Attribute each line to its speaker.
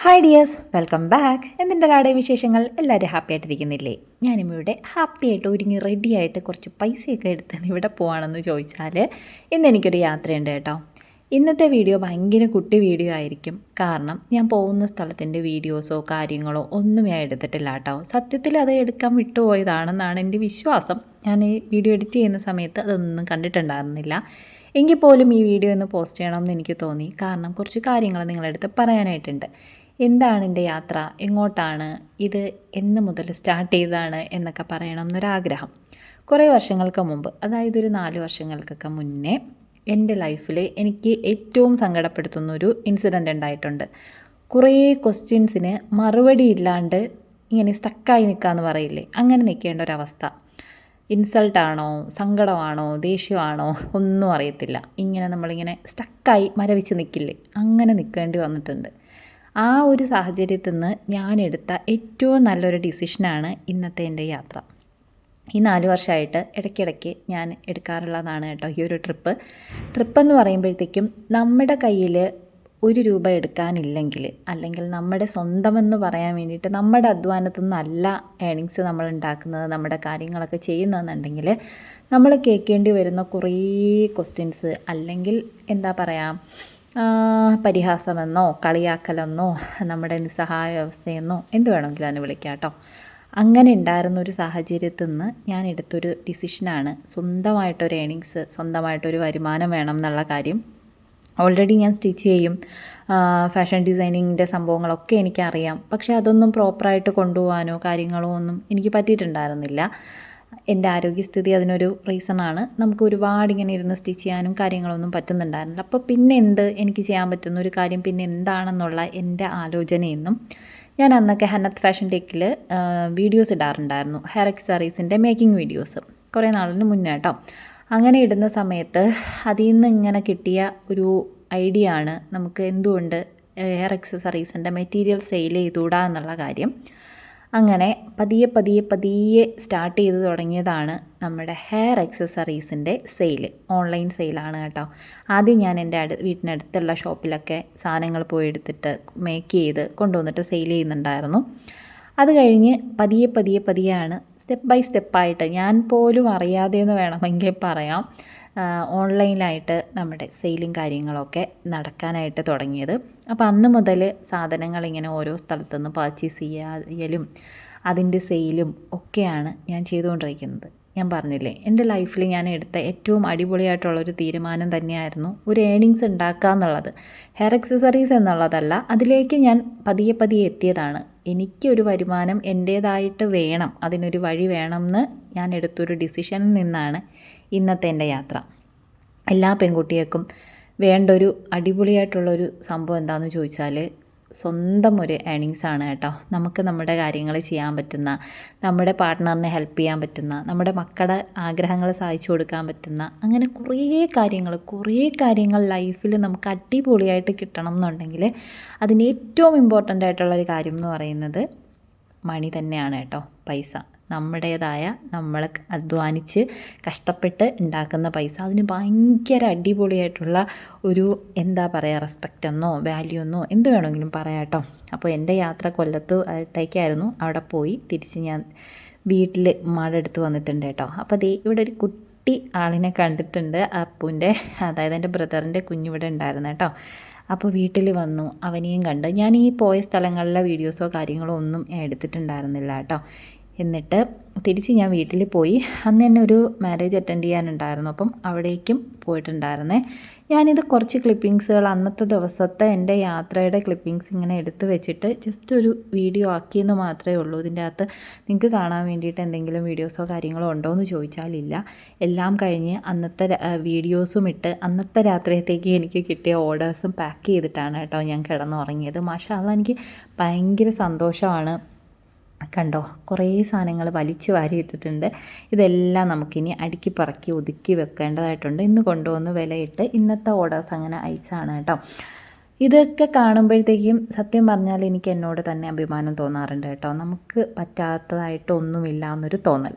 Speaker 1: Hi dears, welcome back. എന്തിൻ്റെ ലാടെ വിശേഷങ്ങൾ? എല്ലാവരും ഹാപ്പി ആയിട്ടിരിക്കുന്നില്ലേ? ഞാനിവിടെ ഹാപ്പി ആയിട്ട് ഒരുങ്ങി റെഡി ആയിട്ട് കുറച്ച് പൈസയൊക്കെ എടുത്ത് ഇവിടെ പോവാണെന്ന് ചോദിച്ചാൽ ഇന്ന് എനിക്കൊരു യാത്രയുണ്ട് കേട്ടോ. ഇന്നത്തെ വീഡിയോ ഭയങ്കര കുട്ടി വീഡിയോ ആയിരിക്കും. കാരണം ഞാൻ പോകുന്ന സ്ഥലത്തിൻ്റെ വീഡിയോസോ കാര്യങ്ങളോ ഒന്നും ഞാൻ എടുത്തിട്ടില്ല കേട്ടോ. സത്യത്തിൽ അത് എടുക്കാൻ വിട്ടുപോയതാണെന്നാണ് എൻ്റെ വിശ്വാസം. ഞാൻ ഈ വീഡിയോ എഡിറ്റ് ചെയ്യുന്ന സമയത്ത് അതൊന്നും കണ്ടിട്ടുണ്ടായിരുന്നില്ല. എങ്കിൽ പോലും ഈ വീഡിയോ ഒന്ന് പോസ്റ്റ് ചെയ്യണമെന്ന് എനിക്ക് തോന്നി. കാരണം കുറച്ച് കാര്യങ്ങൾ നിങ്ങളടുത്ത് പറയാനായിട്ടുണ്ട്. എന്താണ് എൻ്റെ യാത്ര, എങ്ങോട്ടാണ്, ഇത് എന്ന് മുതൽ സ്റ്റാർട്ട് ചെയ്തതാണ് എന്നൊക്കെ പറയണം എന്നൊരാഗ്രഹം. കുറേ വർഷങ്ങൾക്ക് മുമ്പ്, അതായത് ഒരു 4 വർഷങ്ങൾക്കൊക്കെ മുന്നേ എൻ്റെ ലൈഫിൽ എനിക്ക് ഏറ്റവും സങ്കടപ്പെടുത്തുന്നൊരു ഇൻസിഡൻ്റ് ഉണ്ടായിട്ടുണ്ട്. കുറേ ക്വസ്റ്റ്യൻസിന് മറുപടി ഇല്ലാണ്ട് ഇങ്ങനെ സ്റ്റക്കായി നിൽക്കാമെന്ന് പറയില്ലേ, അങ്ങനെ നിൽക്കേണ്ട ഒരവസ്ഥ. ഇൻസൾട്ടാണോ, സങ്കടമാണോ, ദേഷ്യമാണോ ഒന്നും അറിയത്തില്ല. ഇങ്ങനെ നമ്മളിങ്ങനെ സ്റ്റക്കായി മരവിച്ച് നിൽക്കില്ലേ, അങ്ങനെ നിൽക്കേണ്ടി വന്നിട്ടുണ്ട്. ആ ഒരു സാഹചര്യത്തിൽ നിന്ന് ഞാനെടുത്ത ഏറ്റവും നല്ലൊരു ഡിസിഷനാണ് ഇന്നത്തെ എൻ്റെ യാത്ര. ഈ 4 വർഷമായിട്ട് ഇടയ്ക്കിടയ്ക്ക് ഞാൻ എടുക്കാറുള്ളതാണ് കേട്ടോ ഈ ഒരു ട്രിപ്പെന്ന് പറയുമ്പോഴത്തേക്കും നമ്മുടെ കയ്യിൽ 1 രൂപ എടുക്കാനില്ലെങ്കിൽ, അല്ലെങ്കിൽ നമ്മുടെ സ്വന്തമെന്ന് പറയാൻ വേണ്ടിയിട്ട് നമ്മുടെ അധ്വാനത്തിൽ നിന്നല്ല ഏണിങ്സ് നമ്മൾ ഉണ്ടാക്കുന്നത്, നമ്മുടെ കാര്യങ്ങളൊക്കെ ചെയ്യുന്നതെന്നുണ്ടെങ്കിൽ നമ്മൾ കേൾക്കേണ്ടി വരുന്ന കുറേ ക്വസ്റ്റ്യൻസ്, അല്ലെങ്കിൽ എന്താ പറയുക, പരിഹാസമെന്നോ കളിയാക്കലെന്നോ നമ്മുടെ നിസ്സഹായ അവസ്ഥയെന്നോ എന്ത് വേണമെങ്കിലും അതിന് വിളിക്കാം കേട്ടോ. അങ്ങനെ ഉണ്ടായിരുന്നൊരു സാഹചര്യത്തിൽ നിന്ന് ഞാൻ എടുത്തൊരു ഡിസിഷനാണ് സ്വന്തമായിട്ടൊരു ഏണിങ്സ്, സ്വന്തമായിട്ടൊരു വരുമാനം വേണം എന്നുള്ള കാര്യം. ഓൾറെഡി ഞാൻ സ്റ്റിച്ച് ചെയ്യും, ഫാഷൻ ഡിസൈനിങ്ങിൻ്റെ സംഭവങ്ങളൊക്കെ എനിക്കറിയാം. പക്ഷേ അതൊന്നും പ്രോപ്പറായിട്ട് കൊണ്ടുപോകാനോ കാര്യങ്ങളോ ഒന്നും എനിക്ക് പറ്റിയിട്ടുണ്ടായിരുന്നില്ല. എൻ്റെ ആരോഗ്യസ്ഥിതി അതിനൊരു റീസണാണ്. നമുക്ക് ഒരുപാട് ഇങ്ങനെ ഇരുന്ന് സ്റ്റിച്ച് ചെയ്യാനും കാര്യങ്ങളൊന്നും പറ്റുന്നുണ്ടായിരുന്നില്ല. അപ്പോൾ പിന്നെ എനിക്ക് ചെയ്യാൻ പറ്റുന്ന ഒരു കാര്യം പിന്നെ എന്താണെന്നുള്ള എൻ്റെ ആലോചനയെന്നും ഞാൻ അന്നൊക്കെ ഹന്നത്ത് ഫാഷൻ ടെക്കിൽ വീഡിയോസ് ഇടാറുണ്ടായിരുന്നു, ഹെയർ അക്സസറീസിൻ്റെ മേക്കിംഗ് വീഡിയോസ്, കുറേ നാളിന് മുന്നേ കേട്ടോ. അങ്ങനെ ഇടുന്ന സമയത്ത് അതിൽ നിന്ന് ഇങ്ങനെ കിട്ടിയ ഒരു ഐഡിയ ആണ് നമുക്ക് എന്തുകൊണ്ട് ഹെയർ അക്സസറീസിൻ്റെ മെറ്റീരിയൽ സെയിൽ ചെയ്തുകൂടാ എന്നുള്ള കാര്യം. അങ്ങനെ പതിയെ സ്റ്റാർട്ട് ചെയ്ത് തുടങ്ങിയതാണ് നമ്മുടെ ഹെയർ അക്സസറീസിൻ്റെ സെയിൽ. ഓൺലൈൻ സെയിലാണ് കേട്ടോ. ആദ്യം ഞാൻ എൻ്റെ വീട്ടിനടുത്തുള്ള ഷോപ്പിലൊക്കെ സാധനങ്ങൾ പോയി എടുത്തിട്ട് മേക്ക് ചെയ്ത് കൊണ്ടുവന്നിട്ട് സെയിൽ ചെയ്യുന്നുണ്ടായിരുന്നു. അത് കഴിഞ്ഞ് പതിയെയാണ് സ്റ്റെപ്പ് ബൈ സ്റ്റെപ്പായിട്ട്, ഞാൻ പോലും അറിയാതെ എന്ന് വേണമെങ്കിൽ പറയാം, ഓൺലൈനിലായിട്ട് നമ്മുടെ സെയിലും കാര്യങ്ങളൊക്കെ നടക്കാനായിട്ട് തുടങ്ങിയത്. അപ്പോൾ അന്ന് മുതൽ സാധനങ്ങൾ ഇങ്ങനെ ഓരോ സ്ഥലത്തുനിന്ന് പർച്ചേസ് ചെയ്യലും അതിൻ്റെ സെയിലും ഒക്കെയാണ് ഞാൻ ചെയ്തുകൊണ്ടിരിക്കുന്നത്. ഞാൻ പറഞ്ഞില്ലേ, എൻ്റെ ലൈഫിൽ ഞാൻ എടുത്ത ഏറ്റവും അടിപൊളിയായിട്ടുള്ളൊരു തീരുമാനം തന്നെയായിരുന്നു ഒരു ഏണിങ്സ് ഉണ്ടാക്കുക എന്നുള്ളത്. ഹെയർ അക്സസറീസ് എന്നുള്ളതല്ല, അതിലേക്ക് ഞാൻ പതിയെ എത്തിയതാണ്. എനിക്കൊരു വരുമാനം എൻ്റേതായിട്ട് വേണം, അതിനൊരു വഴി വേണമെന്ന് ഞാൻ എടുത്തൊരു ഡിസിഷനിൽ നിന്നാണ് ഇന്നത്തെ എൻ്റെ യാത്ര. എല്ലാ പെൺകുട്ടികൾക്കും വേണ്ട ഒരു അടിപൊളിയായിട്ടുള്ളൊരു സംഭവം എന്താണെന്ന് ചോദിച്ചാൽ സ്വന്തം ഒരു ഏണിങ്സാണ് കേട്ടോ. നമുക്ക് നമ്മുടെ കാര്യങ്ങൾ ചെയ്യാൻ പറ്റുന്ന, നമ്മുടെ പാർട്ട്ണറിനെ ഹെൽപ്പ് ചെയ്യാൻ പറ്റുന്ന, നമ്മുടെ മക്കളുടെ ആഗ്രഹങ്ങൾ സാധിച്ചു കൊടുക്കാൻ പറ്റുന്ന, അങ്ങനെ കുറേ കാര്യങ്ങൾ ലൈഫിൽ നമുക്ക് അടിപൊളിയായിട്ട് കിട്ടണം എന്നുണ്ടെങ്കിൽ അതിന് ഏറ്റവും ഇമ്പോർട്ടൻ്റ് ആയിട്ടുള്ളൊരു കാര്യം എന്ന് പറയുന്നത് മണി തന്നെയാണ് കേട്ടോ, പൈസ. നമ്മുടേതായ, നമ്മൾ അധ്വാനിച്ച് കഷ്ടപ്പെട്ട് ഉണ്ടാക്കുന്ന പൈസ, അതിന് ഭയങ്കര അടിപൊളിയായിട്ടുള്ള ഒരു എന്താ പറയുക, റെസ്പെക്റ്റ് എന്നോ വാല്യൂ എന്നോ എന്ത് വേണമെങ്കിലും പറയാം കേട്ടോ. അപ്പോൾ എൻ്റെ യാത്ര കൊല്ലത്തേക്കായിരുന്നു. അവിടെ പോയി തിരിച്ച് ഞാൻ വീട്ടിൽ അടുത്ത് വന്നിട്ടുണ്ട് കേട്ടോ. അപ്പോൾ ഇവിടെ ഒരു കുട്ടി ആളിനെ കണ്ടിട്ടുണ്ട്, അപ്പൂൻ്റെ, അതായത് എൻ്റെ ബ്രദറിൻ്റെ കുഞ്ഞിവിടെ ഉണ്ടായിരുന്നു കേട്ടോ. അപ്പോൾ വീട്ടിൽ വന്നു, അവനെയും കണ്ട്. ഞാൻ ഈ പോയ സ്ഥലങ്ങളിലെ വീഡിയോസോ കാര്യങ്ങളോ ഒന്നും എടുത്തിട്ടുണ്ടായിരുന്നില്ല കേട്ടോ. എന്നിട്ട് തിരിച്ച് ഞാൻ വീട്ടിൽ പോയി. അന്ന് തന്നെ ഒരു മാരേജ് അറ്റൻഡ് ചെയ്യാനുണ്ടായിരുന്നു, അപ്പം അവിടേക്കും പോയിട്ടുണ്ടായിരുന്നേ. ഞാനിത് കുറച്ച് ക്ലിപ്പിങ്സുകൾ, അന്നത്തെ ദിവസത്തെ എൻ്റെ യാത്രയുടെ ക്ലിപ്പിങ്സ് ഇങ്ങനെ എടുത്ത് വെച്ചിട്ട് ജസ്റ്റ് ഒരു വീഡിയോ ആക്കിയെന്ന് മാത്രമേ ഉള്ളൂ. ഇതിൻ്റെ അകത്ത് നിങ്ങൾക്ക് കാണാൻ വേണ്ടിയിട്ട് എന്തെങ്കിലും വീഡിയോസോ കാര്യങ്ങളോ ഉണ്ടോ എന്ന് ചോദിച്ചാലില്ല. എല്ലാം കഴിഞ്ഞ് അന്നത്തെ വീഡിയോസും ഇട്ട് അന്നത്തെ രാത്രിയത്തേക്ക് എനിക്ക് കിട്ടിയ ഓർഡേഴ്സും പാക്ക് ചെയ്തിട്ടാണ് കേട്ടോ ഞാൻ കിടന്നുറങ്ങിയത്. മാഷാ അല്ലാഹ്, എനിക്ക് ഭയങ്കര സന്തോഷമാണ്. കണ്ടോ, കുറേ സാധനങ്ങൾ വലിച്ചു വാരി ഇട്ടിട്ടുണ്ട്. ഇതെല്ലാം നമുക്കിനി അടുക്കി പറക്കി ഒതുക്കി വെക്കേണ്ടതായിട്ടുണ്ട്. ഇന്ന് കൊണ്ടുവന്ന് വിലയിട്ട് ഇന്നത്തെ ഓർഡേഴ്സ് അങ്ങനെ അയച്ചാണ് കേട്ടോ. ഇതൊക്കെ കാണുമ്പോഴത്തേക്കും സത്യം പറഞ്ഞാൽ എനിക്ക് എന്നോട് തന്നെ അഭിമാനം തോന്നാറുണ്ട് കേട്ടോ. നമുക്ക് പറ്റാത്തതായിട്ടൊന്നുമില്ല എന്നൊരു തോന്നൽ.